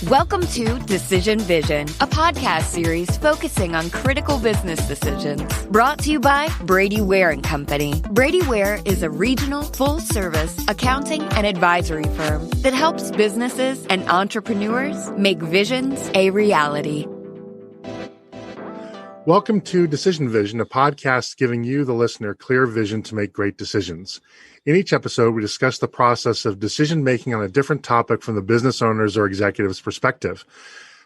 Welcome to Decision Vision, a podcast series focusing on critical business decisions. Brought to you by Brady Ware & Company. Brady Ware is a regional, full-service accounting and advisory firm that helps businesses and entrepreneurs make visions a reality. Welcome to Decision Vision, a podcast giving you, the listener, clear vision to make great decisions. In each episode, we discuss the process of decision-making on a different topic from the business owner's or executive's perspective.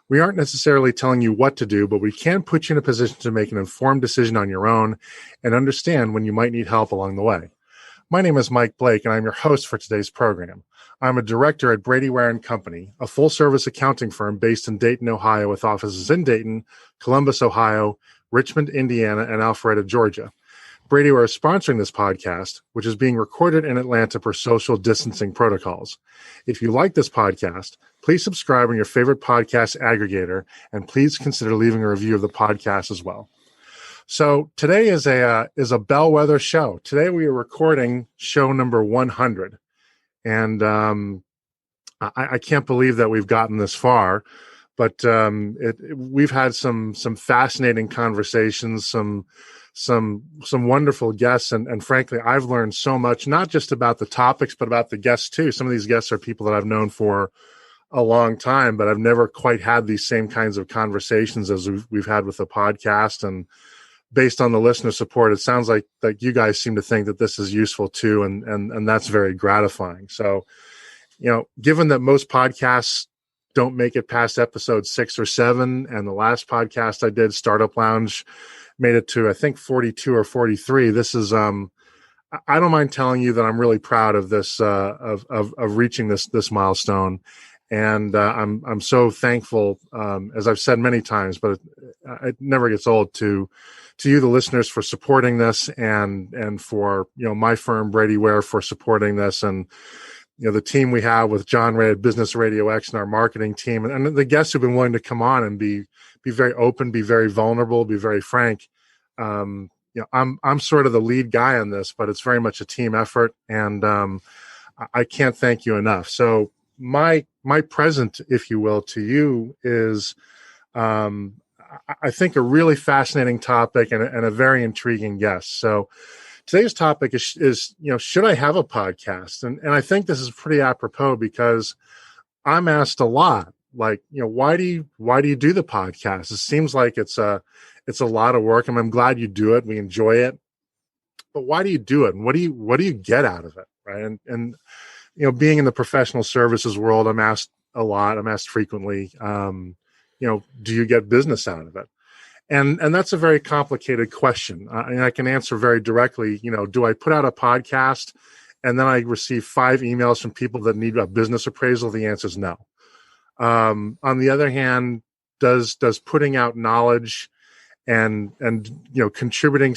We aren't necessarily telling you what to do, but we can put you in a position to make an informed decision on your own and understand when you might need help along the way. My name is Mike Blake, and I'm your host for today's program. I'm a director at Brady Ware & Company, a full-service accounting firm based in Dayton, Ohio, with offices in Dayton, Columbus, Ohio, Richmond, Indiana, and Alpharetta, Georgia. Brady Ware is sponsoring this podcast, which is being recorded in Atlanta per social distancing protocols. If you like this podcast, please subscribe on your favorite podcast aggregator, and please consider leaving a review of the podcast as well. So today is a bellwether show. Today we are recording show number 100, and I can't believe that we've gotten this far. But we've had some fascinating conversations, some wonderful guests, and frankly, I've learned so much, not just about the topics, but about the guests too. Some of these guests are people that I've known for a long time, but I've never quite had these same kinds of conversations as we've had with the podcast. And based on the listener support, it sounds like you guys seem to think that this is useful too, and that's very gratifying. So, given that most podcasts don't make it past episode 6 or 7. And the last podcast I did, Startup Lounge, made it to, I think, 42 or 43. This is, I don't mind telling you that I'm really proud of this, of reaching this milestone. And I'm so thankful, as I've said many times, but it never gets old to you, the listeners, for supporting this, and for, my firm, Brady Ware, for supporting this, and the team we have with John Ray at Business RadioX and our marketing team, and the guests who've been willing to come on and be very open, be very vulnerable, be very frank. I'm sort of the lead guy on this, but it's very much a team effort, and I can't thank you enough. So my present, if you will, to you is, I think, a really fascinating topic and a very intriguing guest. So today's topic is should I have a podcast? And I think this is pretty apropos, because I'm asked a lot, like, why do you do the podcast? It seems like it's a lot of work, and I'm glad you do it. We enjoy it, but why do you do it? And what do you get out of it? Right. And being in the professional services world, I'm asked a lot. I'm asked frequently, do you get business out of it? And that's a very complicated question. And I can answer very directly, do I put out a podcast and then I receive 5 emails from people that need a business appraisal? The answer is no. On the other hand, does putting out knowledge and contributing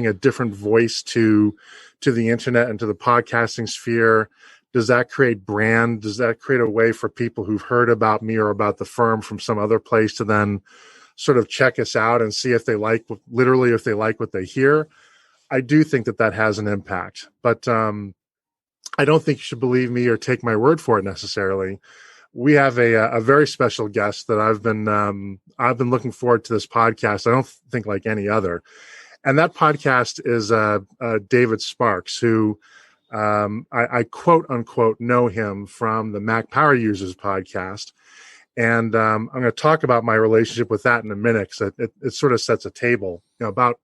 a different voice to the internet and to the podcasting sphere, does that create brand? Does that create a way for people who've heard about me or about the firm from some other place to then sort of check us out and see if they like what they hear? I do think that has an impact, but I don't think you should believe me or take my word for it necessarily. We have a very special guest that I've been looking forward to this podcast. I don't think like any other, and that podcast is David Sparks, who I quote unquote know him from the Mac Power Users podcast. And I'm going to talk about my relationship with that in a minute, because it sort of sets a table. About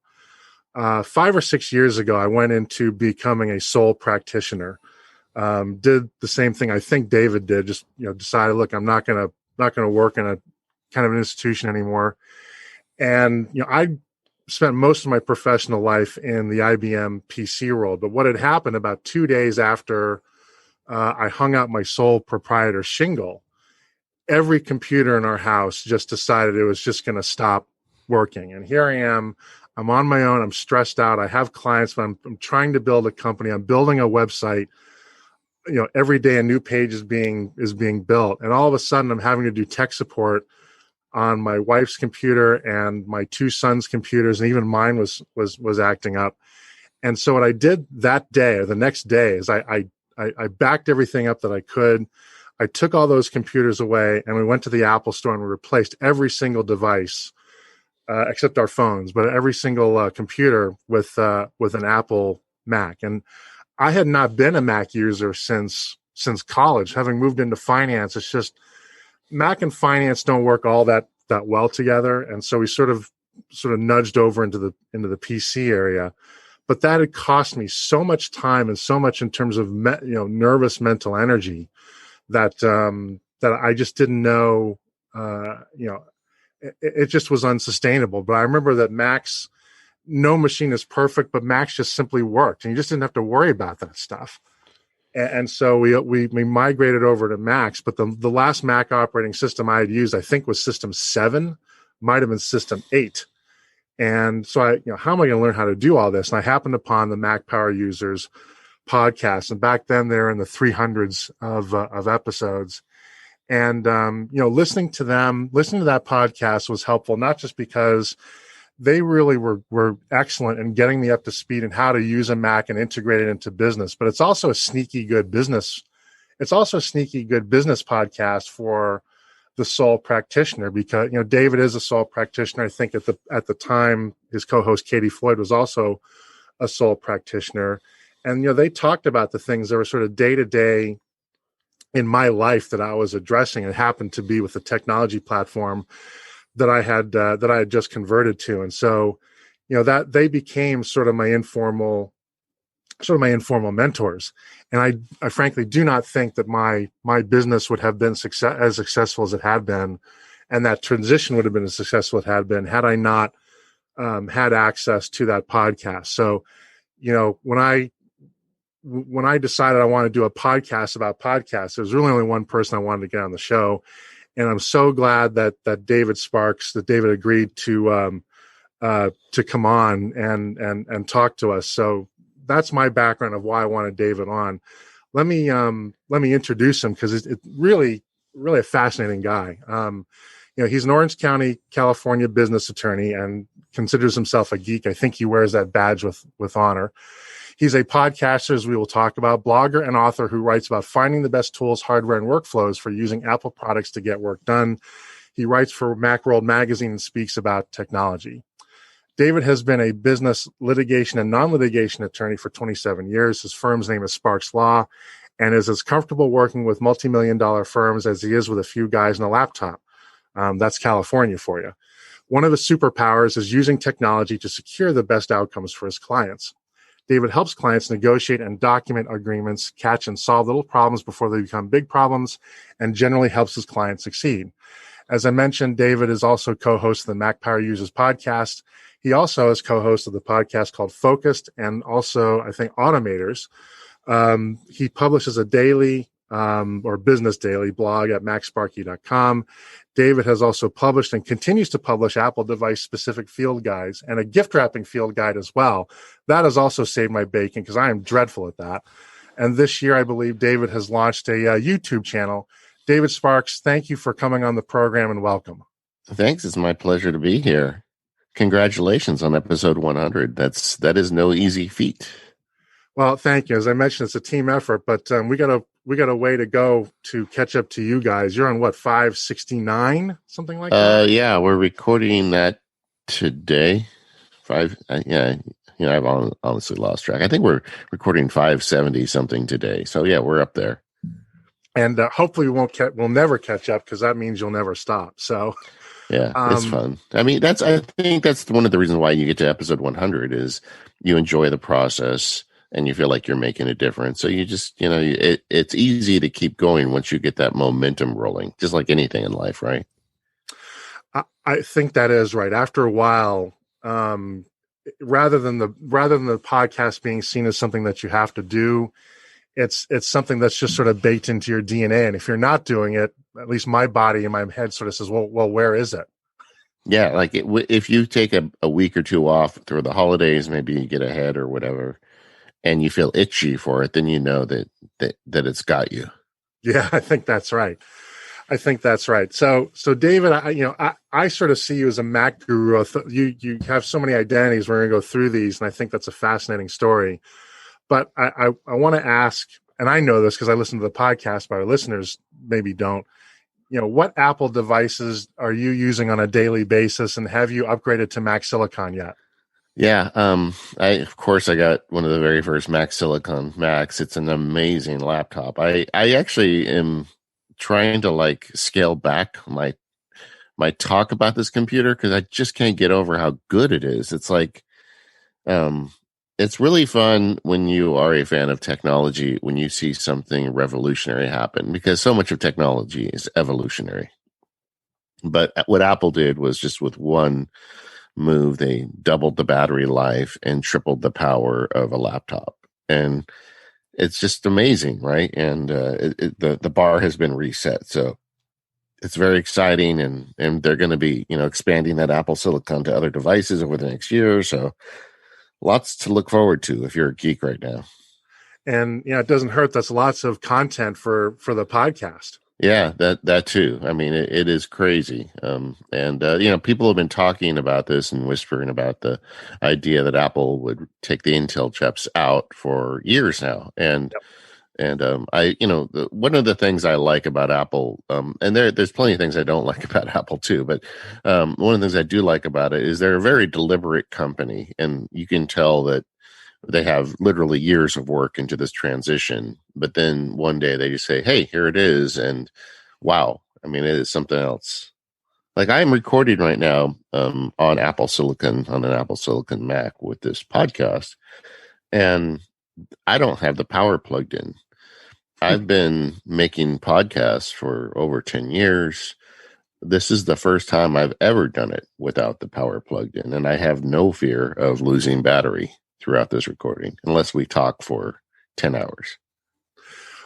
5 or 6 years ago, I went into becoming a sole practitioner. Did the same thing I think David did. Just decided, look, I'm not going to work in a kind of an institution anymore. And I spent most of my professional life in the IBM PC world. But what had happened about 2 days after I hung out my sole proprietor shingle, every computer in our house just decided it was just going to stop working. And here I am. I'm on my own. I'm stressed out. I have clients, but I'm trying to build a company. I'm building a website. Every day a new page is being built. And all of a sudden I'm having to do tech support on my wife's computer and my 2 sons' computers, and even mine was acting up. And so what I did that day, or the next day, is I backed everything up that I could. I took all those computers away and we went to the Apple store and we replaced every single device, except our phones, but every single computer with an Apple Mac. And I had not been a Mac user since college. Having moved into finance, it's just Mac and finance don't work all that well together, and so we sort of nudged over into the PC area. But that had cost me so much time and so much in terms of nervous mental energy that I just didn't know. It just was unsustainable. But I remember that Macs, no machine is perfect, but Macs just simply worked, and you just didn't have to worry about that stuff. And so we migrated over to Macs, but the last Mac operating system I had used, I think, was System 7, might have been System 8. And so how am I going to learn how to do all this? And I happened upon the Mac Power Users podcast, and back then they're in the 300s of episodes. And listening to that podcast was helpful, not just because they really were excellent in getting me up to speed in how to use a Mac and integrate it into business. But it's also a sneaky good business. It's also a sneaky good business podcast for the sole practitioner, because David is a sole practitioner. I think at the time his co-host Katie Floyd was also a sole practitioner, and they talked about the things that were sort of day to day in my life that I was addressing. It happened to be with the technology platform that I had just converted to. And so, that they became sort of my informal mentors. And I frankly do not think that my business would have been as successful as it had been, and that transition would have been as successful as it had been, had I not had access to that podcast. So, when I decided I wanted to do a podcast about podcasts, there was really only one person I wanted to get on the show. And I'm so glad that David agreed to come on and talk to us. So that's my background of why I wanted David on. Let me introduce him, because it's really a fascinating guy. He's an Orange County, California business attorney and considers himself a geek. I think he wears that badge with honor. He's a podcaster, as we will talk about, blogger and author who writes about finding the best tools, hardware, and workflows for using Apple products to get work done. He writes for Macworld magazine and speaks about technology. David has been a business litigation and non-litigation attorney for 27 years. His firm's name is Sparks Law, and is as comfortable working with multi-million-dollar firms as he is with a few guys in a laptop. That's California for you. One of his superpowers is using technology to secure the best outcomes for his clients. David helps clients negotiate and document agreements, catch and solve little problems before they become big problems, and generally helps his clients succeed. As I mentioned, David is also co-host of the Mac Power Users podcast. He also is co-host of the podcast called Focused, and also, I think, Automators. He publishes a daily or business daily blog at macsparky.com. David has also published and continues to publish Apple device specific field guides and a gift wrapping field guide as well. That has also saved my bacon, because I am dreadful at that. And this year, I believe David has launched a YouTube channel. David Sparks, thank you for coming on the program, and welcome. Thanks. It's my pleasure to be here. Congratulations on episode 100. That is no easy feat. Well, thank you. As I mentioned, it's a team effort, but we got a way to go to catch up to you guys. You're on what, 569, something like that? Yeah, we're recording that today. I've honestly lost track. I think we're recording 570 something today. So yeah, we're up there. And hopefully we'll never catch up, because that means you'll never stop. So yeah, it's fun. I mean, I think that's one of the reasons why you get to episode 100 is you enjoy the process and you feel like you're making a difference. So you just, it's easy to keep going once you get that momentum rolling, just like anything in life, right? I think that is right. After a while, rather than the podcast being seen as something that you have to do, it's something that's just sort of baked into your DNA. And if you're not doing it, at least my body and my head sort of says, well, where is it? Yeah, like if you take a week or two off through the holidays, maybe you get ahead or whatever, and you feel itchy for it, then you know that it's got you. Yeah, I think that's right. So David, I sort of see you as a Mac guru. You have so many identities. We're going to go through these, and I think that's a fascinating story. But I want to ask, and I know this because I listen to the podcast, but our listeners maybe don't. What Apple devices are you using on a daily basis, and have you upgraded to Mac Silicon yet? Yeah, of course I got one of the very first Mac Silicon Macs. It's an amazing laptop. I actually am trying to scale back my talk about this computer because I just can't get over how good it is. Um, it's really fun when you are a fan of technology, when you see something revolutionary happen, because so much of technology is evolutionary. But what Apple did was just with one move, they doubled the battery life and tripled the power of a laptop. And it's just amazing, right? And the bar has been reset. So it's very exciting, and they're going to be expanding that Apple Silicon to other devices over the next year. So lots to look forward to if you're a geek right now. And it doesn't hurt. That's lots of content for the podcast. Yeah, that too. I mean, it is crazy. People have been talking about this and whispering about the idea that Apple would take the Intel chips out for years now. And Yep. One of the things I like about Apple, and there's plenty of things I don't like about Apple too, but one of the things I do like about it is they're a very deliberate company, and you can tell that they have literally years of work into this transition. But then one day they just say, "Hey, here it is," and wow, I mean, it is something else. Like I'm recording right now on an Apple Silicon Mac with this podcast, and I don't have the power plugged in. I've been making podcasts for over 10 years. This is the first time I've ever done it without the power plugged in. And I have no fear of losing battery throughout this recording, unless we talk for 10 hours.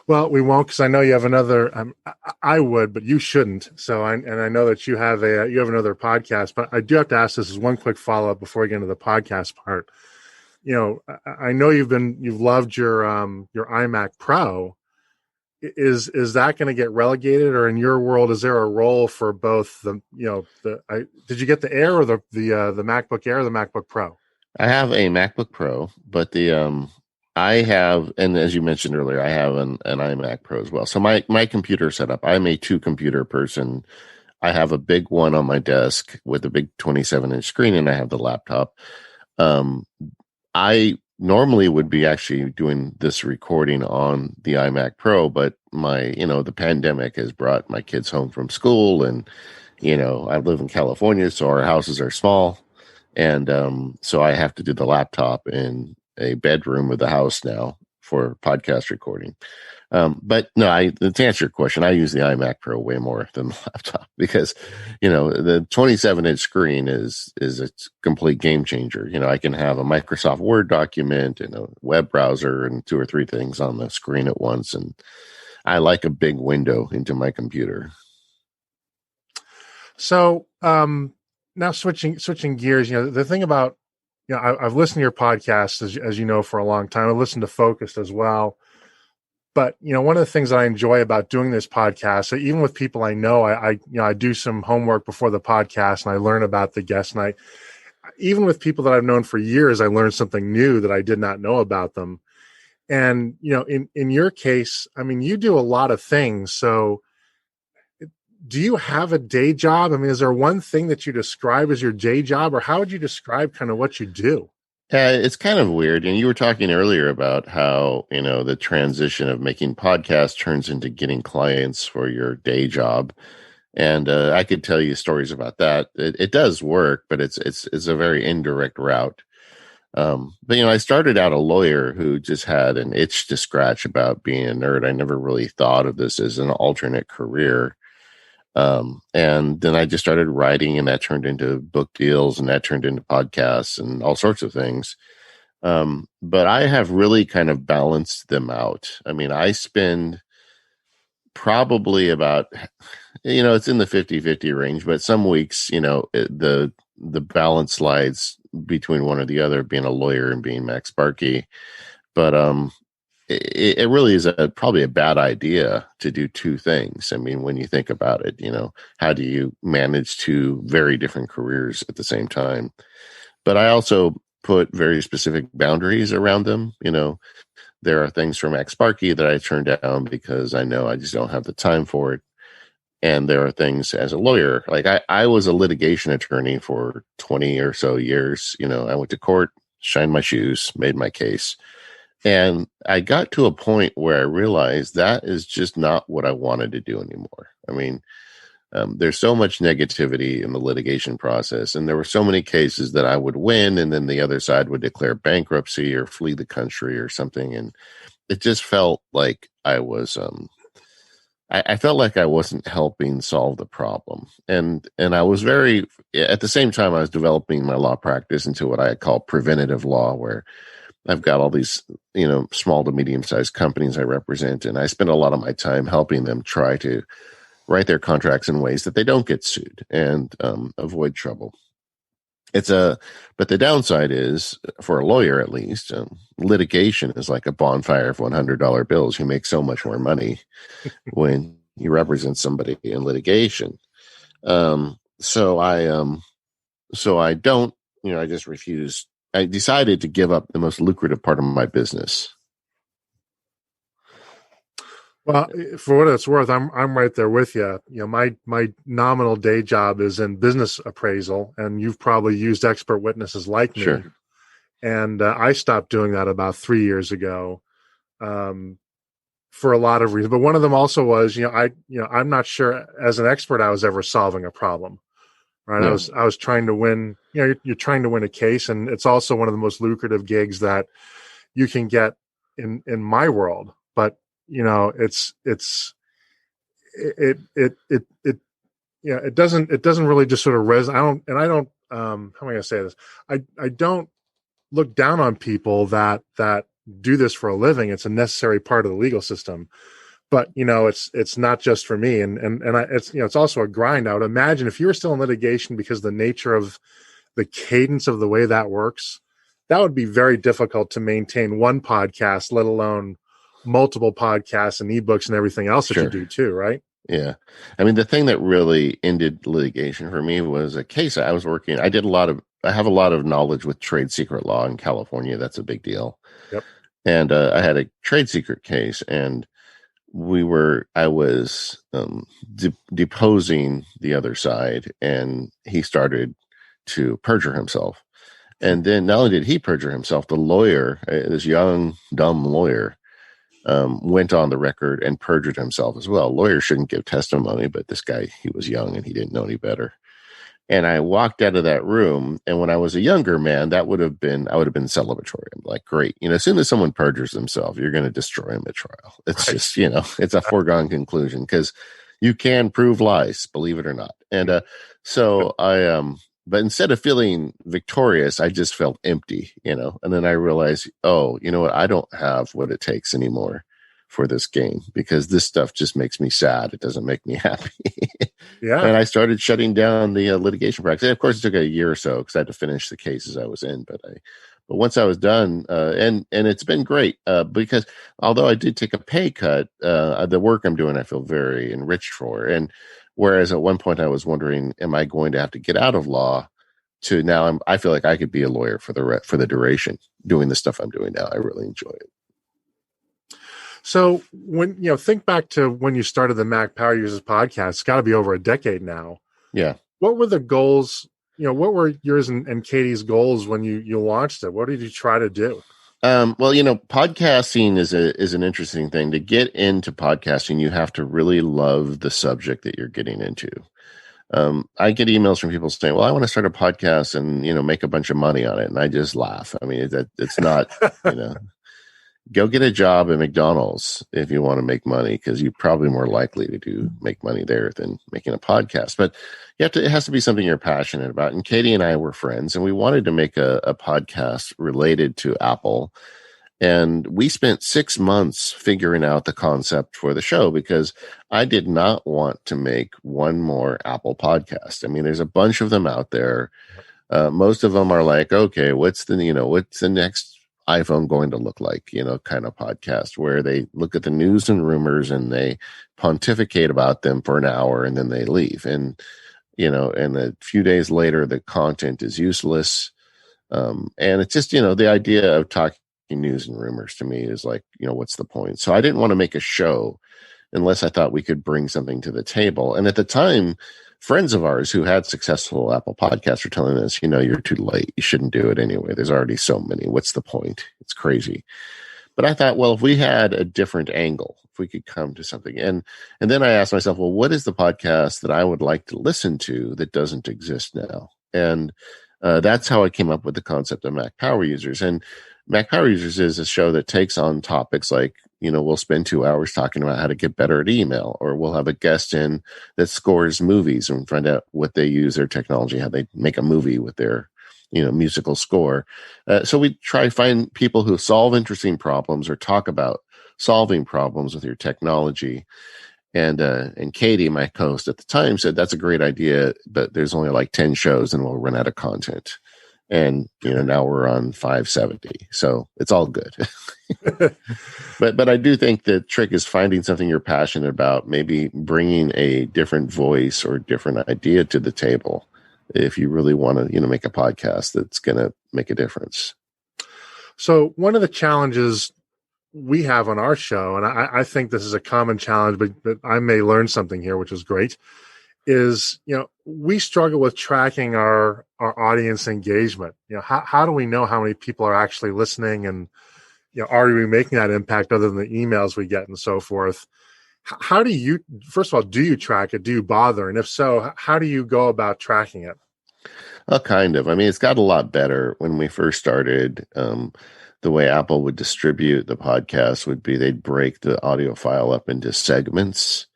Well, we won't, because I know you have another. I would, but you shouldn't. So, I know that you have another podcast. But I do have to ask this as one quick follow up before we get into the podcast part. I know you've loved your iMac Pro. Is that going to get relegated, or in your world, is there a role for both did you get the Air or the MacBook Air or the MacBook Pro? I have a MacBook Pro, but I have, and as you mentioned earlier, I have an iMac Pro as well. So my computer setup, I'm a 2-computer person. I have a big one on my desk with a big 27-inch screen, and I have the laptop. I normally would be actually doing this recording on the iMac Pro, but the pandemic has brought my kids home from school, and I live in California, so our houses are small, and so I have to do the laptop in a bedroom of the house now for podcast recording. But no, to answer your question, I use the iMac Pro way more than the laptop because, the 27-inch screen is a complete game changer. I can have a Microsoft Word document and a web browser and 2 or 3 things on the screen at once. And I like a big window into my computer. So now switching gears, the thing about, I've listened to your podcast, as you know, for a long time. I've listened to Focused as well. But, one of the things that I enjoy about doing this podcast, even with people I know, I do some homework before the podcast and I learn about the guests. And even with people that I've known for years, I learned something new that I did not know about them. And, in your case, I mean, you do a lot of things. So do you have a day job? I mean, is there one thing that you describe as your day job, or how would you describe kind of what you do? It's kind of weird. And you were talking earlier about how, the transition of making podcasts turns into getting clients for your day job. And I could tell you stories about that. It does work, but it's a very indirect route. But I started out a lawyer who just had an itch to scratch about being a nerd. I never really thought of this as an alternate career. And then I just started writing, and that turned into book deals, and that turned into podcasts and all sorts of things. But I have really kind of balanced them out. I mean, I spend probably about, it's in the 50-50 range, but some weeks, the balance slides between one or the other, being a lawyer and being Max Sparky. But, it really is probably a bad idea to do 2 things. I mean, when you think about it, how do you manage 2 very different careers at the same time? But I also put very specific boundaries around them. There are things from Sparky that I turned down because I know I just don't have the time for it. And there are things as a lawyer, like I was a litigation attorney for 20 or so years. I went to court, shined my shoes, made my case. And I got to a point where I realized that is just not what I wanted to do anymore. I mean, there's so much negativity in the litigation process, and there were so many cases that I would win, and then the other side would declare bankruptcy or flee the country or something, and it just felt like I was, I felt like I wasn't helping solve the problem, and I was at the same time I was developing my law practice into what I call preventative law, where I've got all these, small to medium sized companies I represent, and I spend a lot of my time helping them try to write their contracts in ways that they don't get sued and avoid trouble. But the downside is, for a lawyer at least, litigation is like a bonfire of $100 bills. You make so much more money when you represent somebody in litigation. So I don't, I just refuse. I decided to give up the most lucrative part of my business. Well, for what it's worth, I'm right there with you. My nominal day job is in business appraisal, and you've probably used expert witnesses like me. Sure. And I stopped doing that about 3 years ago, for a lot of reasons. But one of them also was, I'm not sure as an expert I was ever solving a problem. Right? Yeah. I was trying to win. You're trying to win a case, and it's also one of the most lucrative gigs that you can get in my world. But it doesn't really just sort of resonate. I don't how am I going to say this? I don't look down on people that do this for a living. It's a necessary part of the legal system, but it's not just for me. It's also a grind. I would imagine if you were still in litigation, because of the nature of the cadence of the way that works, that would be very difficult to maintain one podcast, let alone multiple podcasts and ebooks and everything else that Sure. you do too, right? Yeah. I mean, the thing that really ended litigation for me was a case I was working. I have a lot of knowledge with trade secret law in California. That's a big deal. Yep. And I had a trade secret case, and I was deposing the other side, and he started to perjure himself. And then not only did he perjure himself, the lawyer, this young, dumb lawyer, went on the record and perjured himself as well. Lawyers shouldn't give testimony, but this guy, he was young and he didn't know any better. And I walked out of that room, and when I was a younger man, I would have been celebratory. I'm like, great. As soon as someone perjures themselves, you're going to destroy him at trial. It's right. Just, it's a foregone conclusion, because you can prove lies, believe it or not. And so but instead of feeling victorious, I just felt empty, and then I realized, you know what? I don't have what it takes anymore for this game, because this stuff just makes me sad. It doesn't make me happy. Yeah. And I started shutting down the litigation practice. And of course, it took a year or so because I had to finish the cases I was in. But once I was done, and it's been great, because although I did take a pay cut, the work I'm doing, I feel very enriched for. And whereas at one point I was wondering, am I going to have to get out of law? To now, I feel like I could be a lawyer for the duration doing the stuff I'm doing now. I really enjoy it. So when think back to when you started the Mac Power Users podcast, it's got to be over a decade now. Yeah. What were the goals? What were yours and Katie's goals when you launched it? What did you try to do? Well, podcasting is an interesting thing. To get into podcasting, you have to really love the subject that you're getting into. I get emails from people saying, well, I want to start a podcast and, make a bunch of money on it. And I just laugh. I mean, it's not, go get a job at McDonald's if you want to make money, because you're probably more likely to make money there than making a podcast. But it has to be something you're passionate about. And Katie and I were friends, and we wanted to make a podcast related to Apple. And we spent 6 months figuring out the concept for the show, because I did not want to make one more Apple podcast. I mean, there's a bunch of them out there. Most of them are like, okay, what's the next iPhone going to look like, kind of podcast, where they look at the news and rumors and they pontificate about them for an hour and then they leave. And, and a few days later, the content is useless. And it's just, the idea of talking talking news and rumors to me is like, what's the point? So I didn't want to make a show unless I thought we could bring something to the table. And at the time, friends of ours who had successful Apple podcasts were telling us, you're too late. You shouldn't do it anyway. There's already so many. What's the point? It's crazy. But I thought, well, if we had a different angle, if we could come to something. And then I asked myself, well, what is the podcast that I would like to listen to that doesn't exist now? And that's how I came up with the concept of Mac Power Users. And Mac Power Users is a show that takes on topics like, we'll spend 2 hours talking about how to get better at email, or we'll have a guest in that scores movies and find out what they use their technology, how they make a movie with their, musical score. So we try to find people who solve interesting problems or talk about solving problems with your technology. And Katie, my co-host at the time, said that's a great idea, but there's only like 10 shows and we'll run out of content. And now we're on 570, so it's all good. But I do think the trick is finding something you're passionate about, maybe bringing a different voice or different idea to the table. If you really want to, make a podcast that's going to make a difference. So one of the challenges we have on our show, and I think this is a common challenge, but I may learn something here, which is great, is, we struggle with tracking our audience engagement. How do we know how many people are actually listening, and, are we making that impact other than the emails we get and so forth? How do you, first of all, do you track it? Do you bother? And if so, how do you go about tracking it? Well, kind of. I mean, it's got a lot better. When we first started, the way Apple would distribute the podcast would be they'd break the audio file up into segments.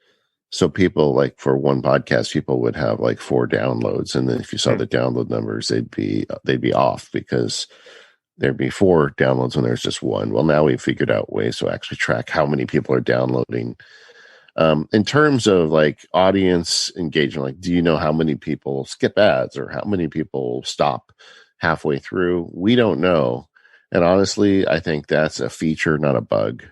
So people, like for one podcast, people would have like 4 downloads. And then if you saw the download numbers, they'd be off because there'd be 4 downloads when there's just 1. Well, now we've figured out ways to actually track how many people are downloading. In terms of like audience engagement, like, do you know how many people skip ads or how many people stop halfway through? We don't know. And honestly, I think that's a feature, not a bug.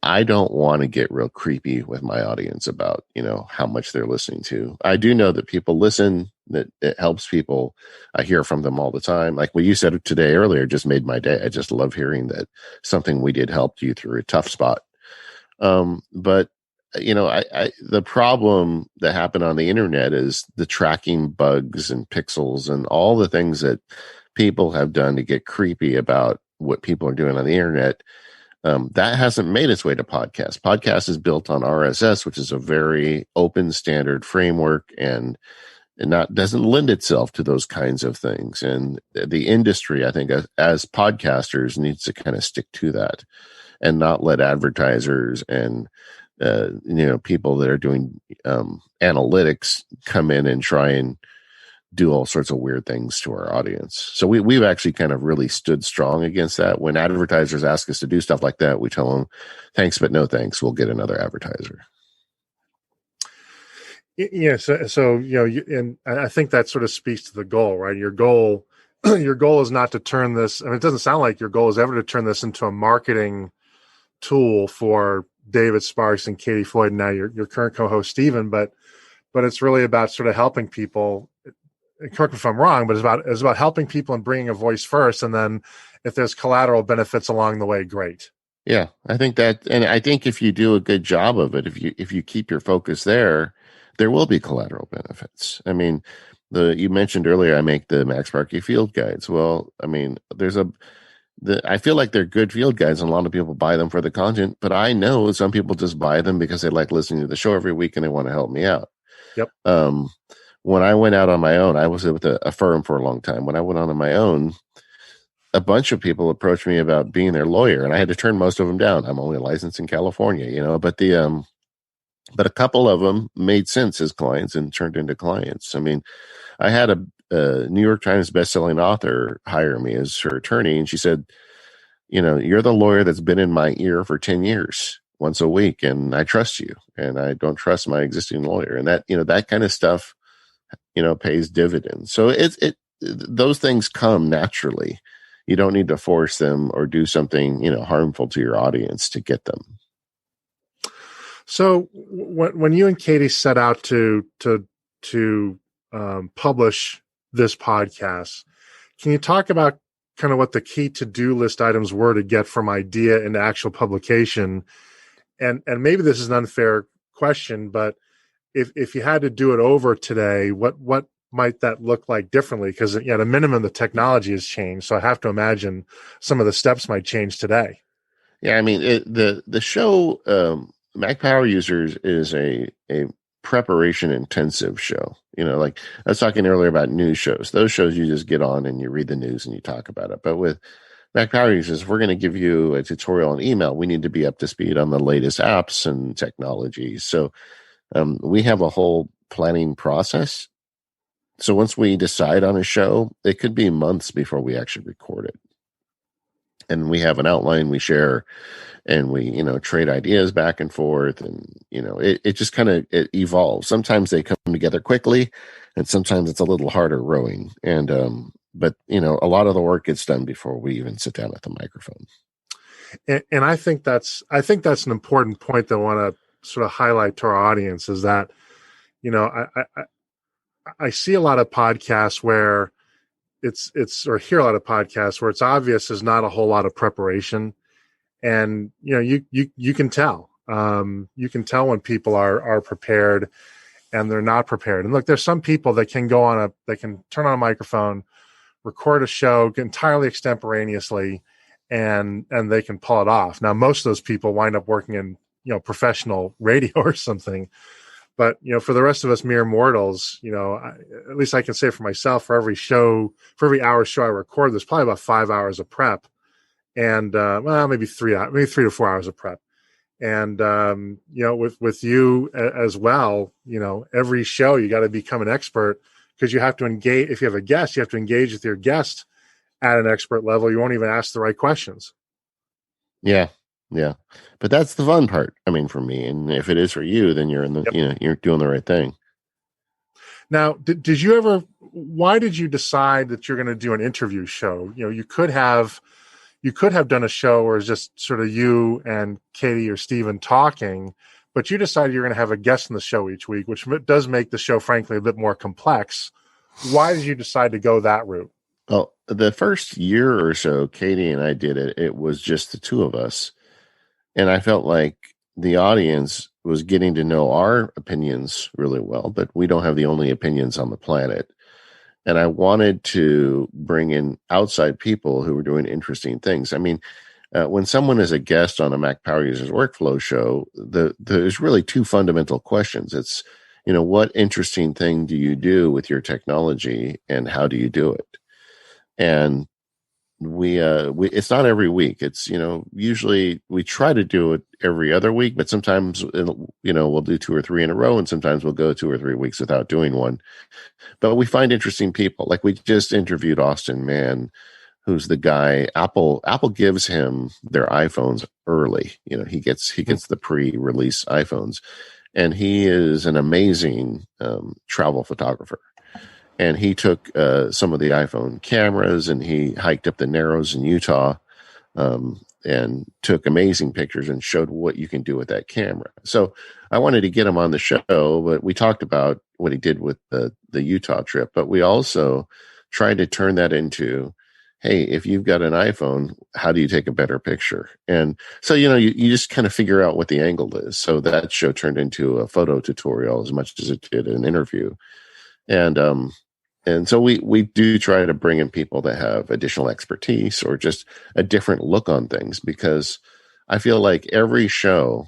I don't want to get real creepy with my audience about, how much they're listening to. I do know that people listen, that it helps people. I hear from them all the time. Like what you said today earlier just made my day. I just love hearing that something we did helped you through a tough spot. But the problem that happened on the internet is the tracking bugs and pixels and all the things that people have done to get creepy about what people are doing on the internet. That hasn't made its way to podcast. Podcast is built on RSS, which is a very open standard framework and doesn't lend itself to those kinds of things. And the industry, I think, as podcasters, needs to kind of stick to that and not let advertisers and people that are doing analytics come in and try and do all sorts of weird things to our audience. So we've actually kind of really stood strong against that. When advertisers ask us to do stuff like that, we tell them, thanks, but no thanks. We'll get another advertiser. Yeah. So and I think that sort of speaks to the goal, right? Your goal is not to turn this, it doesn't sound like your goal is ever to turn this into a marketing tool for David Sparks and Katie Floyd, and now your current co-host, Stephen, but it's really about sort of helping people. Correct me if I'm wrong, but it's about helping people and bringing a voice first. And then if there's collateral benefits along the way, great. Yeah, I think that, and I think if you do a good job of it, if you keep your focus there will be collateral benefits. I mean, you mentioned earlier, I make the Mac Sparky field guides. Well, I mean, I feel like they're good field guides and a lot of people buy them for the content, but I know some people just buy them because they like listening to the show every week and they want to help me out. Yep. When I went out on my own, I was with a firm for a long time. When I went on my own, a bunch of people approached me about being their lawyer, and I had to turn most of them down. I'm only licensed in California, but but a couple of them made sense as clients and turned into clients. I mean, I had a New York Times bestselling author hire me as her attorney, and she said, you're the lawyer that's been in my ear for 10 years, once a week, and I trust you, and I don't trust my existing lawyer. And that, that kind of stuff, pays dividends. So those things come naturally. You don't need to force them or do something, harmful to your audience to get them. So when you and Katie set out to publish this podcast, can you talk about kind of what the key to-do list items were to get from idea into actual publication. And maybe this is an unfair question, but if you had to do it over today, what might that look like differently? Because at a minimum, the technology has changed. So I have to imagine some of the steps might change today. Yeah, I mean, the show, Mac Power Users is a preparation intensive show. Like I was talking earlier about news shows. Those shows you just get on and you read the news and you talk about it. But with Mac Power Users, we're going to give you a tutorial on email. We need to be up to speed on the latest apps and technologies. So we have a whole planning process. So once we decide on a show, it could be months before we actually record it. And we have an outline we share, and we, trade ideas back and forth. And, it just kind of, it evolves. Sometimes they come together quickly, and sometimes it's a little harder rowing. And, but, a lot of the work gets done before we even sit down at the microphone. And I think that's an important point that I want to sort of highlight to our audience is that, I see a lot of podcasts where or hear a lot of podcasts where it's obvious there's not a whole lot of preparation. And, you can tell, when people are prepared and they're not prepared. And look, there's some people that can they can turn on a microphone, record a show entirely extemporaneously, and they can pull it off. Now, most of those people wind up working in, professional radio or something. But, for the rest of us mere mortals, at least I can say for myself, for every hour show I record, there's probably about 5 hours of prep. And, maybe 3 to 4 hours of prep. And, with you as well, every show you got to become an expert, because you have to engage. If you have a guest, you have to engage with your guest at an expert level. You won't even ask the right questions. Yeah. Yeah. But that's the fun part. I mean, for me, and if it is for you, then you're you're doing the right thing. Now, why did you decide that you're going to do an interview show? You could have done a show where it's just sort of you and Katie or Steven talking, but you decided you're going to have a guest in the show each week, which does make the show, frankly, a bit more complex. Why did you decide to go that route? Well, the first year or so, Katie and I did it. It was just the two of us. And I felt like the audience was getting to know our opinions really well, but we don't have the only opinions on the planet. And I wanted to bring in outside people who were doing interesting things. I mean, when someone is a guest on a Mac Power Users Workflow show, there's really two fundamental questions. It's, what interesting thing do you do with your technology, and how do you do it? And we it's not every week. It's, usually we try to do it every other week, but sometimes, we'll do 2 or 3 in a row, and sometimes we'll go 2 or 3 weeks without doing one. But we find interesting people. Like we just interviewed Austin Mann, who's the guy, Apple gives him their iPhones early. He gets the pre-release iPhones, and he is an amazing travel photographer. And he took some of the iPhone cameras, and he hiked up the Narrows in Utah and took amazing pictures and showed what you can do with that camera. So I wanted to get him on the show, but we talked about what he did with the Utah trip. But we also tried to turn that into, hey, if you've got an iPhone, how do you take a better picture? And so, you just kind of figure out what the angle is. So that show turned into a photo tutorial as much as it did an interview. And so we do try to bring in people that have additional expertise or just a different look on things, because I feel like every show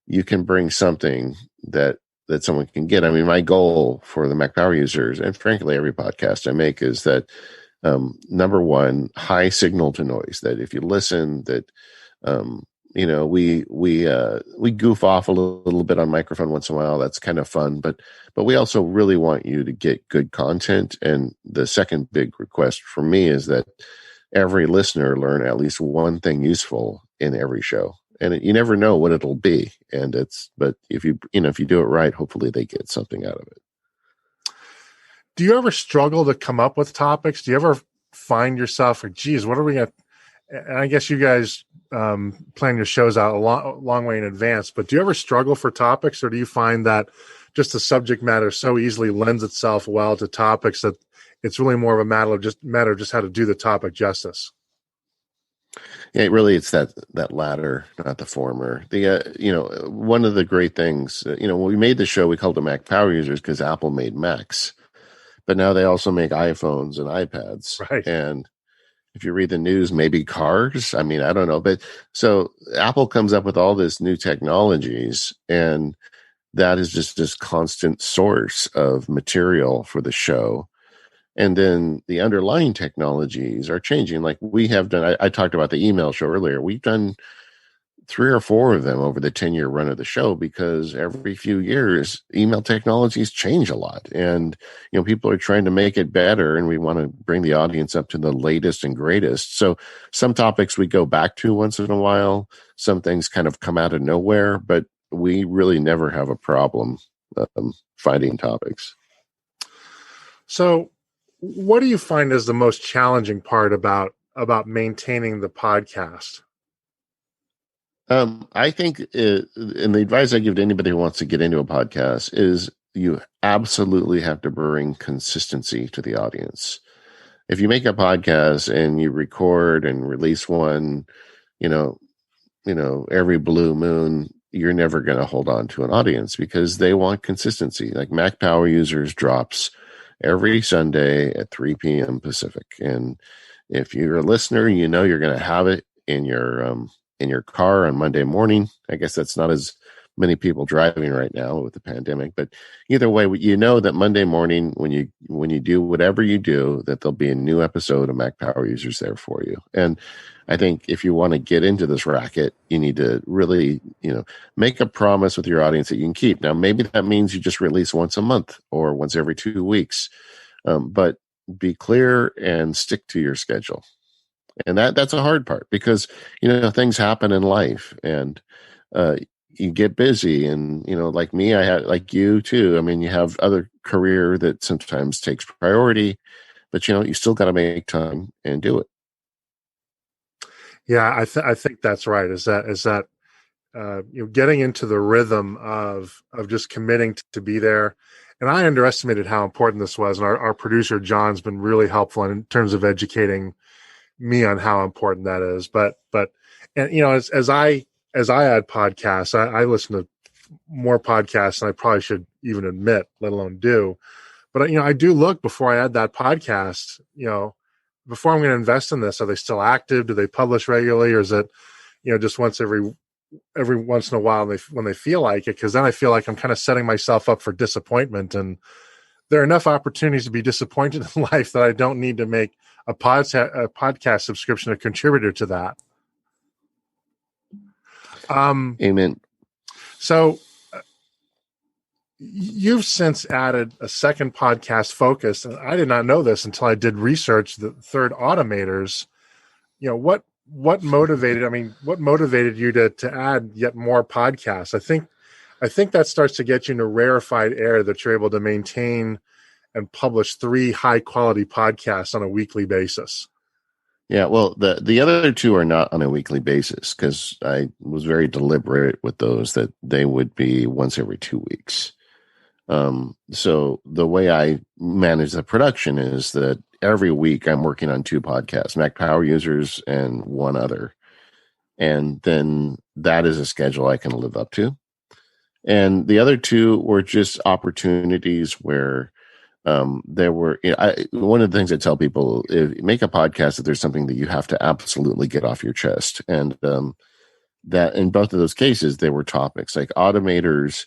you can bring something that someone can get. I mean, my goal for the Mac Power Users, and frankly, every podcast I make, is that number one, high signal to noise, that if you listen, that, we goof off a little bit on microphone once in a while. That's kind of fun, but we also really want you to get good content. And the second big request for me is that every listener learn at least one thing useful in every show. And you never know what it'll be. But if you do it right, hopefully they get something out of it. Do you ever struggle to come up with topics? Do you ever find yourself, geez, what are we going to, and I guess you guys plan your shows out a long way in advance, but do you ever struggle for topics, or do you find that just the subject matter so easily lends itself well to topics that It's really more of a matter of just how to do the topic justice. Yeah, really, it's that latter, not the former. One of the great things, when we made the show, we called it Mac Power Users because Apple made Macs, but now they also make iPhones and iPads. Right. And if you read the news, maybe cars. I mean, I don't know, but so Apple comes up with all this new technologies, and that is just this constant source of material for the show. And then the underlying technologies are changing. Like we have done, I talked about the email show earlier. We've done 3 or 4 of them over the 10-year run of the show because every few years, email technologies change a lot. And, people are trying to make it better, and we want to bring the audience up to the latest and greatest. So some topics we go back to once in a while. Some things kind of come out of nowhere, but we really never have a problem finding topics. So what do you find is the most challenging part about maintaining the podcast? I think, and the advice I give to anybody who wants to get into a podcast is you absolutely have to bring consistency to the audience. If you make a podcast and you record and release one, every blue moon, you're never going to hold on to an audience because they want consistency. Like Mac Power Users drops every Sunday at 3 p.m. Pacific. And if you're a listener, you're going to have it in your car on Monday morning. I guess that's not as many people driving right now with the pandemic, but either way, that Monday morning when you do whatever you do, that there'll be a new episode of Mac Power Users there for you. And I think if you want to get into this racket, you need to really, make a promise with your audience that you can keep. Now, maybe that means you just release once a month or once every 2 weeks, but be clear and stick to your schedule. And that's a hard part because, things happen in life and you get busy. And, like me, I had, like you too. I mean, you have other career that sometimes takes priority, but, you still got to make time and do it. Yeah, I think that's right. Is that getting into the rhythm of just committing to be there. And I underestimated how important this was. And our producer, John's been really helpful in terms of educating me on how important that is. But as I add podcasts, I listen to more podcasts than I probably should even admit, let alone do. But I do look before I add that podcast, before I'm going to invest in this, are they still active? Do they publish regularly? Or is it, just once every once in a while when they feel like it? Because then I feel like I'm kind of setting myself up for disappointment. And there are enough opportunities to be disappointed in life that I don't need to make a podcast subscription a contributor to that. Amen. So you've since added a second podcast focus, and I did not know this until I did research the Third Automators. What motivated you to add yet more podcasts? I think that starts to get you into rarefied air that you're able to maintain and publish 3 high quality podcasts on a weekly basis. Yeah, well, the other 2 are not on a weekly basis because I was very deliberate with those that they would be once every 2 weeks. So the way I manage the production is that every week I'm working on 2 podcasts, Mac Power Users and one other. And then that is a schedule I can live up to. And the other 2 were just opportunities where there were, one of the things I tell people, if you make a podcast, that there's something that you have to absolutely get off your chest. And that in both of those cases, they were topics like Automators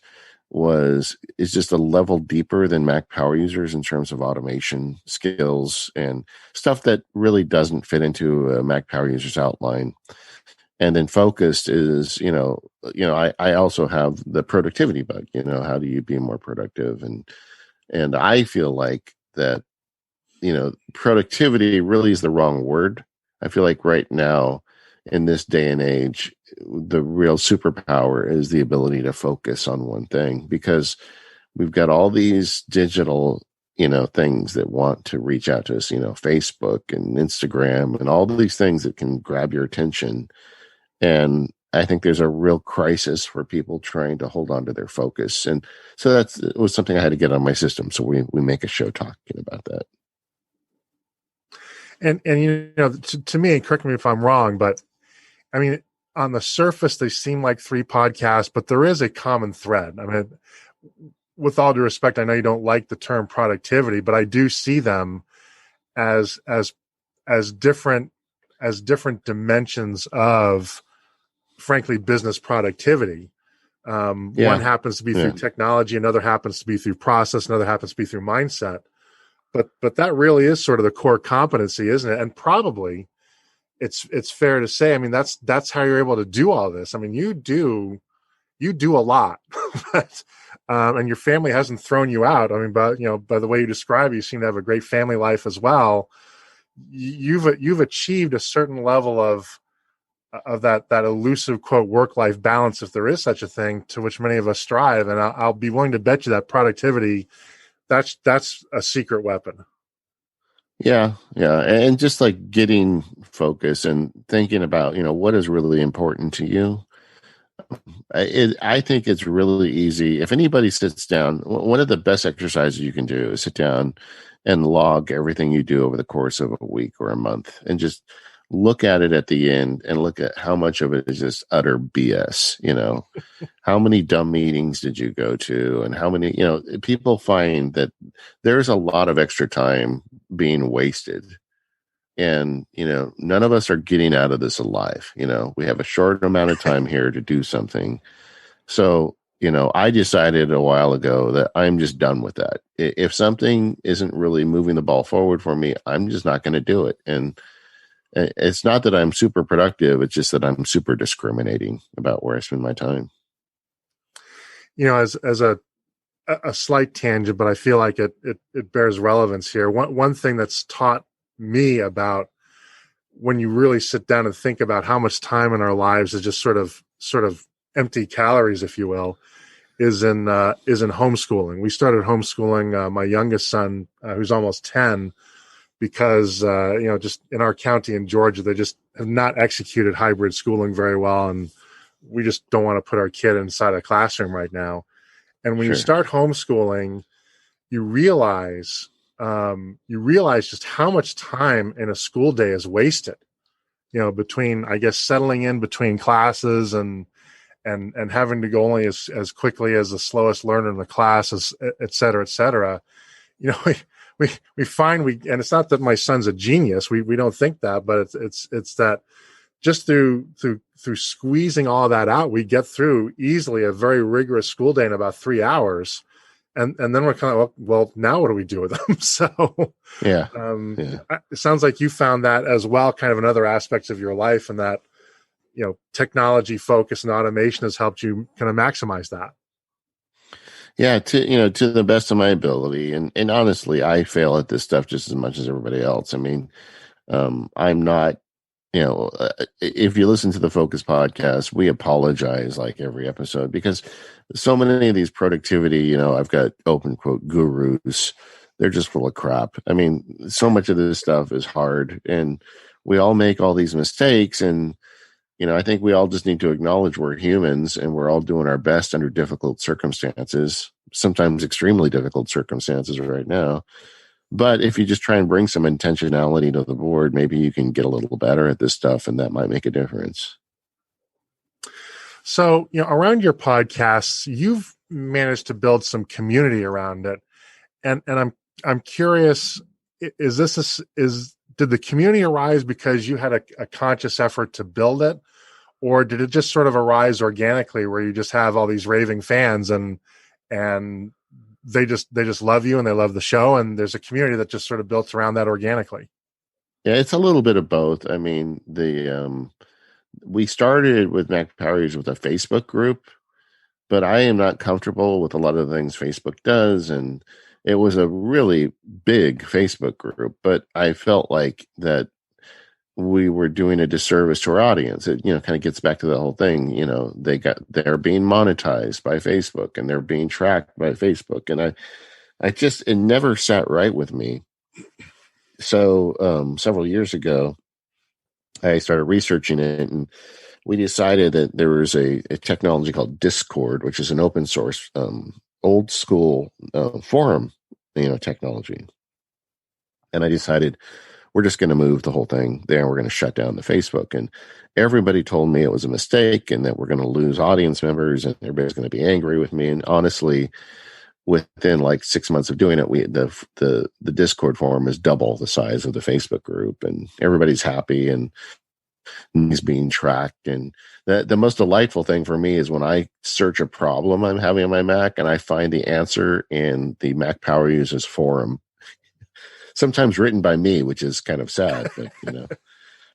is just a level deeper than Mac Power Users in terms of automation skills and stuff that really doesn't fit into a Mac Power Users outline. And then Focused is, I also have the productivity bug, how do you be more productive? And I feel like that, productivity really is the wrong word. I feel like right now in this day and age, the real superpower is the ability to focus on one thing because we've got all these digital, things that want to reach out to us, Facebook and Instagram and all these things that can grab your attention. And I think there's a real crisis for people trying to hold on to their focus. And so it was something I had to get on my system. So we make a show talking about that. And you know, to me, and correct me if I'm wrong, but I mean, on the surface, they seem like three podcasts, but there is a common thread. I mean, with all due respect, I know you don't like the term productivity, but I do see them as different dimensions of, frankly, business productivity. One happens to be through technology, another happens to be through process, another happens to be through mindset. But that really is sort of the core competency, isn't it? And probably it's fair to say, I mean, that's how you're able to do all this. I mean, you do a lot, but, and your family hasn't thrown you out. I mean, by the way you describe it, you seem to have a great family life as well. You've achieved a certain level of that elusive, quote, work-life balance, if there is such a thing, to which many of us strive. And I'll be willing to bet you that productivity, that's a secret weapon. Yeah. And just like getting focus and thinking about, what is really important to you. I think it's really easy. If anybody sits down, one of the best exercises you can do is sit down and log everything you do over the course of a week or a month, and just look at it at the end and look at how much of it is just utter BS. How many dumb meetings did you go to, and how many, people find that there's a lot of extra time being wasted. And, none of us are getting out of this alive. We have a short amount of time here to do something. So, I decided a while ago that I'm just done with that. If something isn't really moving the ball forward for me, I'm just not going to do it. And it's not that I'm super productive. It's just that I'm super discriminating about where I spend my time. As a slight tangent, but I feel like it bears relevance here. One thing that's taught me about when you really sit down and think about how much time in our lives is just sort of empty calories, if you will, is in homeschooling. We started homeschooling my youngest son, who's almost 10, because just in our county in Georgia, they just have not executed hybrid schooling very well, and we just don't want to put our kid inside a classroom right now. And when you start homeschooling, you realize just how much time in a school day is wasted, between, I guess, settling in between classes and having to go only as quickly as the slowest learner in the class, et cetera, et cetera. We find and it's not that my son's a genius. We don't think that, but it's that just through squeezing all that out, we get through easily a very rigorous school day in about 3 hours. And then we're kind of, well, now what do we do with them? So it sounds like you found that as well, kind of in other aspects of your life, and that, technology focus and automation has helped you kind of maximize that. Yeah, to the best of my ability. And honestly, I fail at this stuff just as much as everybody else. I mean, I'm not, if you listen to the Focus podcast, we apologize like every episode, because so many of these productivity, I've got open quote gurus. They're just full of crap. I mean, so much of this stuff is hard, and we all make all these mistakes. And, I think we all just need to acknowledge we're humans, and we're all doing our best under difficult circumstances, sometimes extremely difficult circumstances right now. But if you just try and bring some intentionality to the board, maybe you can get a little better at this stuff, and that might make a difference. So, around your podcasts, you've managed to build some community around it. And I'm curious, did the community arise because you had a conscious effort to build it, or did it just sort of arise organically, where you just have all these raving fans and they just love you and they love the show, and there's a community that just sort of built around that organically? Yeah, it's a little bit of both. I mean, we started with Mac Powerage with a Facebook group, but I am not comfortable with a lot of the things Facebook does, and it was a really big Facebook group, but I felt like that we were doing a disservice to our audience. It, kind of gets back to the whole thing. They're being monetized by Facebook, and they're being tracked by Facebook. And it never sat right with me. So, several years ago, I started researching it, and we decided that there was a technology called Discord, which is an open source, old school forum, technology. And I decided, we're just going to move the whole thing there. We're going to shut down the Facebook. And everybody told me it was a mistake and that we're going to lose audience members and everybody's going to be angry with me. And honestly, within like 6 months of doing it, the Discord forum is double the size of the Facebook group, and everybody's happy and is being tracked. And the most delightful thing for me is when I search a problem I'm having on my Mac and I find the answer in the Mac Power Users forum, sometimes written by me, which is kind of sad, but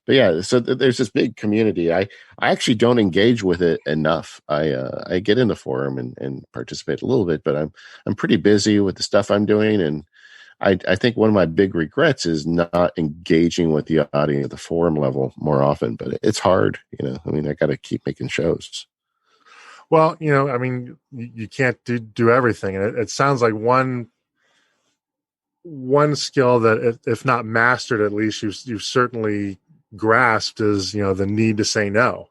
But yeah, so there's this big community. I actually don't engage with it enough. I get in the forum and participate a little bit, but I'm pretty busy with the stuff I'm doing, and I think one of my big regrets is not engaging with the audience at the forum level more often. But it's hard, I mean, I got to keep making shows. Well, I mean, you can't do everything, and it sounds like one skill that, if not mastered, at least you've certainly grasped is the need to say no,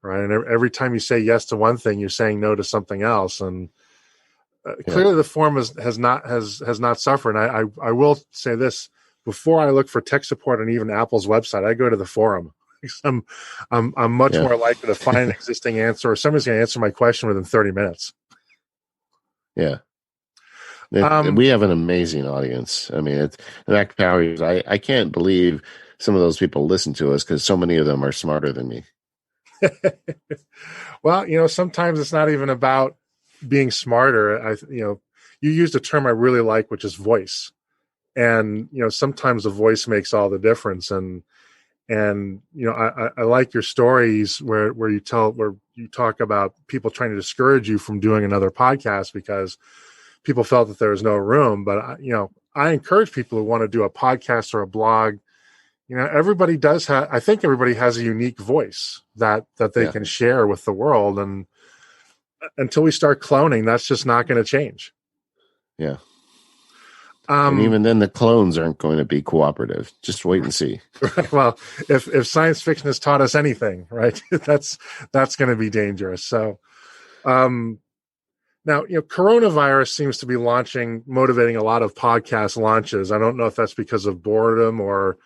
right? And every time you say yes to one thing, you're saying no to something else, and clearly the forum has not suffered. And I will say this: before I look for tech support on even Apple's website, I go to the forum. I'm much more likely to find an existing answer, or somebody's going to answer my question within 30 minutes. Yeah. We have an amazing audience. I mean, it's Mac Power Users. I can't believe some of those people listen to us because so many of them are smarter than me. Well, sometimes it's not even about being smarter. You used a term I really like, which is voice. And, sometimes the voice makes all the difference. And I like your stories where you talk about people trying to discourage you from doing another podcast because people felt that there was no room. But, I encourage people who want to do a podcast or a blog. Everybody does I think everybody has a unique voice that they can share with the world. And until we start cloning, that's just not going to change. Yeah. And even then, the clones aren't going to be cooperative. Just wait and see. Well, if science fiction has taught us anything, right, that's going to be dangerous. So, now, coronavirus seems to be motivating a lot of podcast launches. I don't know if that's because of boredom or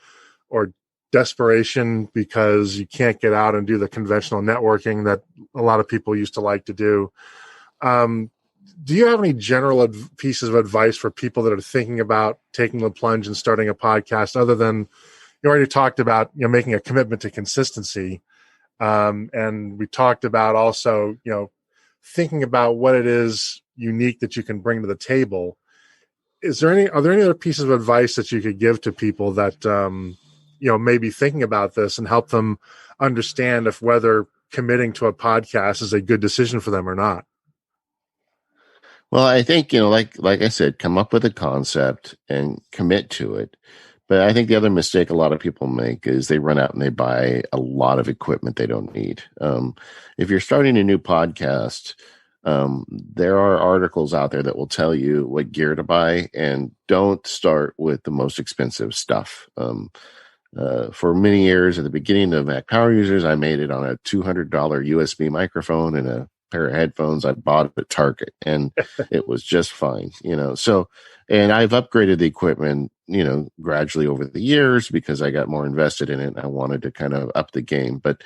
desperation because you can't get out and do the conventional networking that a lot of people used to like to do. Do you have any general pieces of advice for people that are thinking about taking the plunge and starting a podcast, other than you already talked about, making a commitment to consistency. And we talked about also, thinking about what it is unique that you can bring to the table. Are there any other pieces of advice that you could give to people that, may be thinking about this and help them understand if whether committing to a podcast is a good decision for them or not? Well, I think, like I said, come up with a concept and commit to it. But I think the other mistake a lot of people make is they run out and they buy a lot of equipment they don't need. If you're starting a new podcast, there are articles out there that will tell you what gear to buy, and don't start with the most expensive stuff. For many years at the beginning of Mac Power Users, I made it on a $200 USB microphone and a pair of headphones I bought at Target, and it was just fine, So, and I've upgraded the equipment, gradually over the years because I got more invested in it and I wanted to kind of up the game. But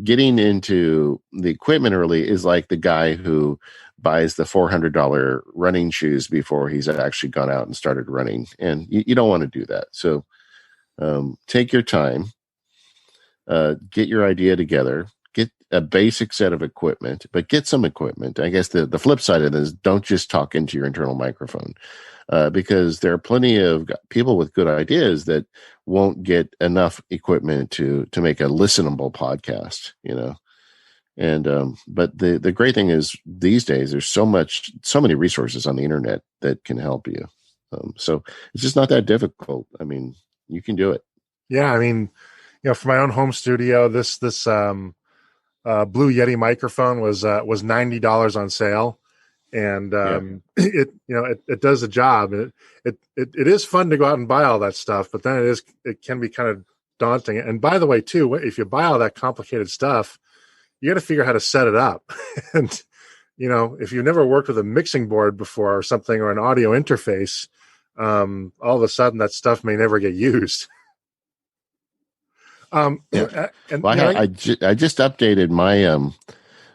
getting into the equipment early is like the guy who buys the $400 running shoes before he's actually gone out and started running, and you don't want to do that. So take your time, get your idea together, get a basic set of equipment, but get some equipment. I guess the flip side of this, don't just talk into your internal microphone, because there are plenty of people with good ideas that won't get enough equipment to make a listenable podcast, And but the great thing is these days there's so many resources on the internet that can help you. So it's just not that difficult. I mean, you can do it. Yeah, I mean, for my own home studio, this Blue Yeti microphone was $90 on sale, and it does the job. It is fun to go out and buy all that stuff, but then it can be kind of daunting. And by the way, too, if you buy all that complicated stuff, you got to figure out how to set it up. And if you've never worked with a mixing board before or something, or an audio interface, all of a sudden that stuff may never get used. Yeah. And Well, I just updated my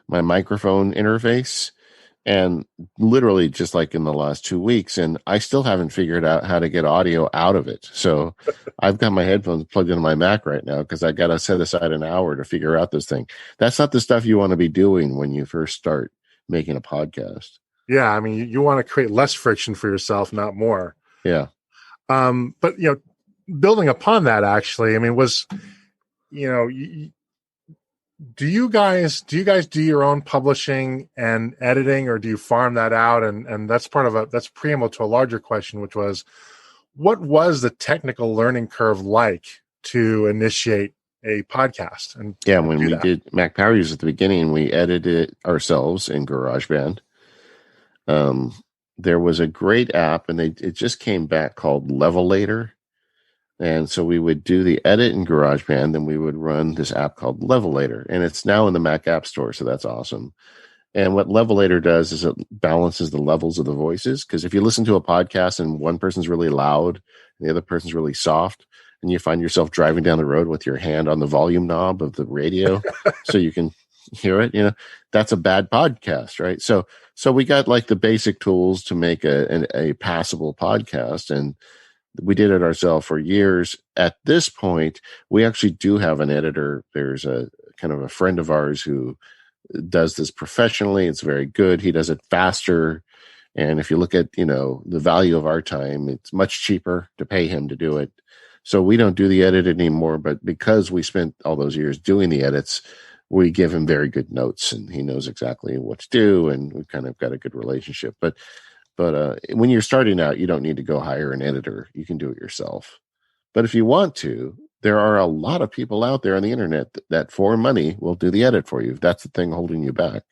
my microphone interface, and literally just like in the last 2 weeks, and I still haven't figured out how to get audio out of it. So I've got my headphones plugged into my Mac right now because I got to set aside an hour to figure out this thing. That's not the stuff you want to be doing when you first start making a podcast. yeah, I mean, you want to create less friction for yourself, not more. Yeah. But building upon that, actually, I mean, do you guys do your own publishing and editing, or do you farm that out? And that's that's preamble to a larger question, which was, what was the technical learning curve like to initiate a podcast? And when we did Mac Power Users at the beginning, we edited it ourselves in GarageBand. There was a great app, and it just came back, called Levelator. And so we would do the edit in GarageBand, then we would run this app called Levelator, and it's now in the Mac App Store, so that's awesome. And what Levelator does is it balances the levels of the voices, because if you listen to a podcast and one person's really loud and the other person's really soft, and you find yourself driving down the road with your hand on the volume knob of the radio so you can hear it, that's a bad podcast, right? So we got like the basic tools to make a passable podcast, and we did it ourselves for years. At this point, we actually do have an editor. There's a kind of a friend of ours who does this professionally. It's very good. He does it faster. And if you look at, the value of our time, it's much cheaper to pay him to do it. So we don't do the edit anymore, but because we spent all those years doing the edits, we give him very good notes, and he knows exactly what to do, and we've kind of got a good relationship. But when you're starting out, you don't need to go hire an editor. You can do it yourself. But if you want to, there are a lot of people out there on the internet that for money will do the edit for you. That's the thing holding you back.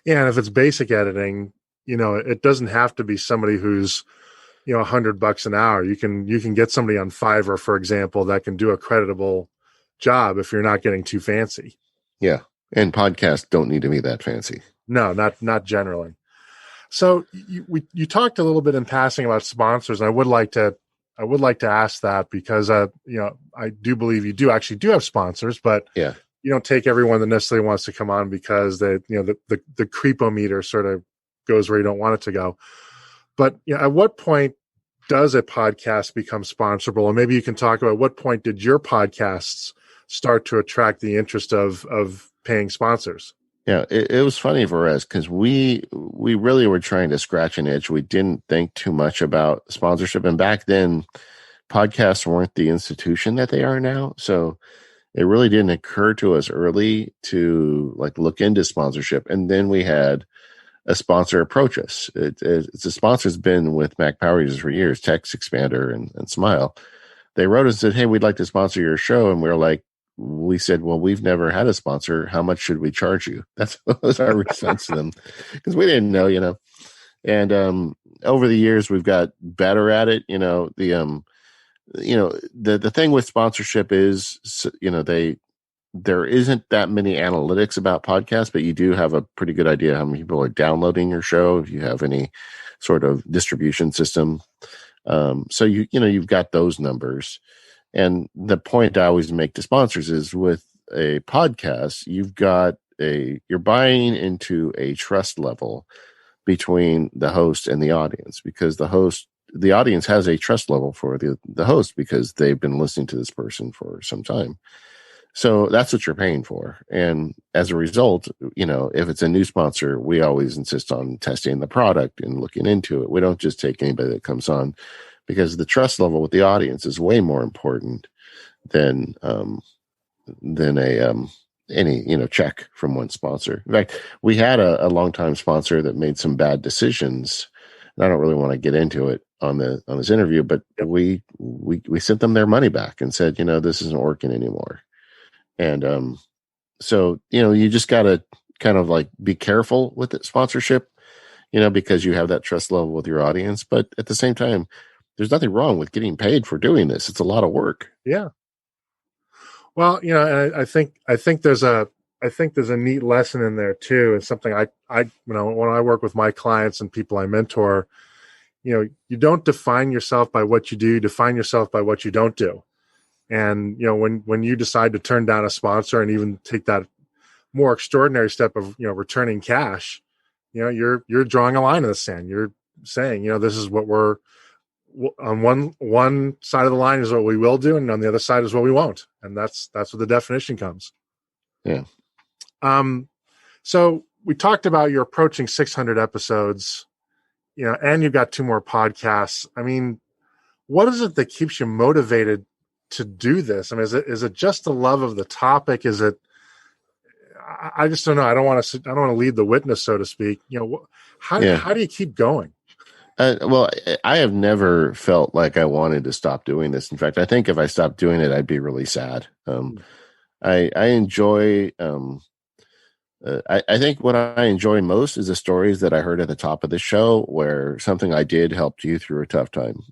Yeah, and if it's basic editing, it doesn't have to be somebody who's, $100 an hour. You can get somebody on Fiverr, for example, that can do a creditable job if you're not getting too fancy. Yeah, and podcasts don't need to be that fancy. No, not generally. So you talked a little bit in passing about sponsors, and I would like to ask that, because I do believe you do have sponsors, but yeah, you don't take everyone that necessarily wants to come on because the creepometer sort of goes where you don't want it to go. But at what point does a podcast become sponsorable? And maybe you can talk about what point did your podcasts start to attract the interest of paying sponsors? Yeah, it was funny for us because we really were trying to scratch an itch. We didn't think too much about sponsorship. And back then, podcasts weren't the institution that they are now. So it really didn't occur to us early to look into sponsorship. And then we had a sponsor approach us. It's a sponsor's been with Mac Power Users for years, Text Expander and Smile. They wrote us and said, "Hey, we'd like to sponsor your show." And we said, "Well, we've never had a sponsor. How much should we charge you?" That was our response to them, because we didn't know, And over the years, we've got better at it. The thing with sponsorship is, there isn't that many analytics about podcasts, but you do have a pretty good idea how many people are downloading your show if you have any sort of distribution system. So you've got those numbers. And the point I always make to sponsors is, with a podcast, you're buying into a trust level between the host and the audience, because the audience has a trust level for the host because they've been listening to this person for some time. So that's what you're paying for. And as a result, if it's a new sponsor, we always insist on testing the product and looking into it. We don't just take anybody that comes on, because the trust level with the audience is way more important than any check from one sponsor. In fact, we had a longtime sponsor that made some bad decisions, and I don't really want to get into it on this interview, but we sent them their money back and said, this isn't working anymore. And so you just got to kind of be careful with the sponsorship, because you have that trust level with your audience, but at the same time, there's nothing wrong with getting paid for doing this. It's a lot of work. Yeah. Well, I think there's a neat lesson in there too. It's something I when I work with my clients and people I mentor, you don't define yourself by what you do, you define yourself by what you don't do. And, when you decide to turn down a sponsor and even take that more extraordinary step of, returning cash, you're drawing a line in the sand. You're saying, this is what we're on one side of the line is what we will do. And on the other side is what we won't. And that's where the definition comes. Yeah. So we talked about you're approaching 600 episodes, and you've got 2 more podcasts. I mean, what is it that keeps you motivated to do this? I mean, is it just the love of the topic? Is it, I just don't know. I don't want to lead the witness, so to speak. How do you keep going? Well, I have never felt like I wanted to stop doing this. In fact, I think if I stopped doing it, I'd be really sad. I enjoy, I think what I enjoy most is the stories that I heard at the top of the show where something I did helped you through a tough time.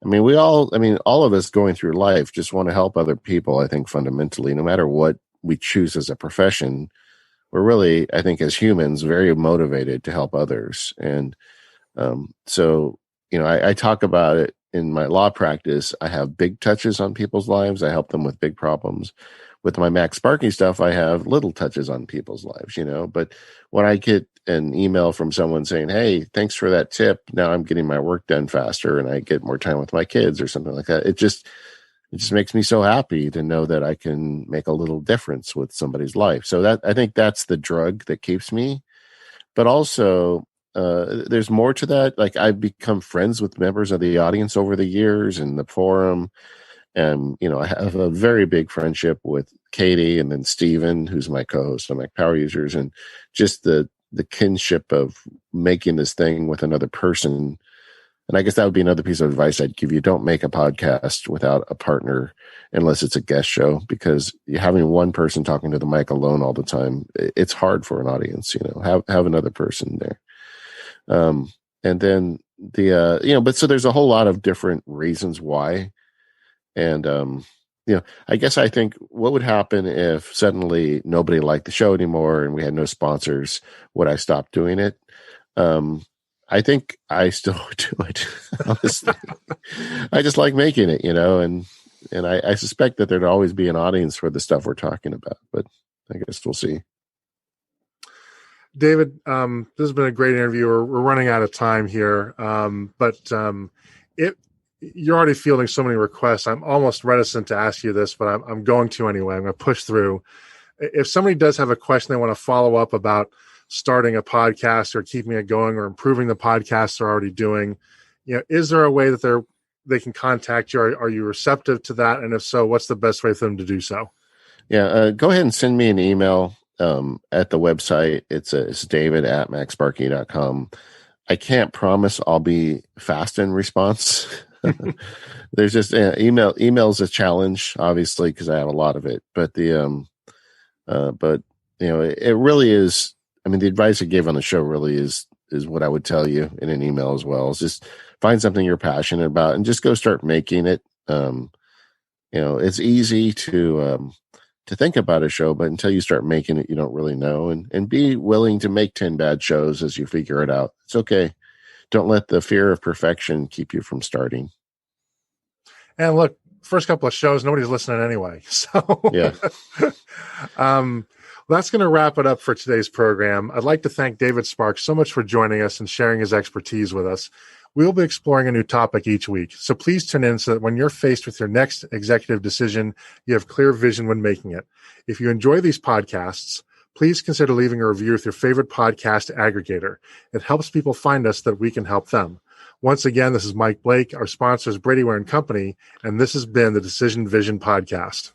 All of us going through life just want to help other people. I think fundamentally, no matter what we choose as a profession, we're really, I think as humans, very motivated to help others. And I talk about it in my law practice. I have big touches on people's lives. I help them with big problems. With my Max Sparky stuff, I have little touches on people's lives, But when I get an email from someone saying, "Hey, thanks for that tip. Now I'm getting my work done faster and I get more time with my kids," or something like that, it just makes me so happy to know that I can make a little difference with somebody's life. So I think that's the drug that keeps me. But also, there's more to that. Like, I've become friends with members of the audience over the years in the forum. And, I have a very big friendship with Katie and then Steven, who's my co-host on Mac Power Users, and just the kinship of making this thing with another person. And I guess that would be another piece of advice I'd give you. Don't make a podcast without a partner unless it's a guest show, because having one person talking to the mic alone all the time, it's hard for an audience, have another person there. And then but so there's a whole lot of different reasons why. And, I guess I think what would happen if suddenly nobody liked the show anymore and we had no sponsors, would I stop doing it? I think I still would do it. Honestly, I just like making it, and I suspect that there'd always be an audience for the stuff we're talking about, but I guess we'll see. David, this has been a great interview. We're running out of time here. You're already fielding so many requests. I'm almost reticent to ask you this, but I'm going to anyway. I'm going to push through. If somebody does have a question they want to follow up about starting a podcast or keeping it going or improving the podcasts they're already doing, is there a way that they can contact you? Are you receptive to that? And if so, what's the best way for them to do so? Yeah, go ahead and send me an email at the website. It's david@maxsparky.com. I can't promise I'll be fast in response. There's just email's a challenge, obviously, because I have a lot of it. But it really is. I mean, the advice I gave on the show really is what I would tell you in an email as well. Is just find something you're passionate about and just go start making it. It's easy to think about a show, but until you start making it, you don't really know. And be willing to make 10 bad shows as you figure it out. It's okay. Don't let the fear of perfection keep you from starting. And look, first couple of shows, nobody's listening anyway. So yeah. That's going to wrap it up for today's program. I'd like to thank David Sparks so much for joining us and sharing his expertise with us. We'll be exploring a new topic each week, so please tune in so that when you're faced with your next executive decision, you have clear vision when making it. If you enjoy these podcasts, please consider leaving a review with your favorite podcast aggregator. It helps people find us so that we can help them. Once again, this is Mike Blake. Our sponsor is Brady Ware & Company, and this has been the Decision Vision Podcast.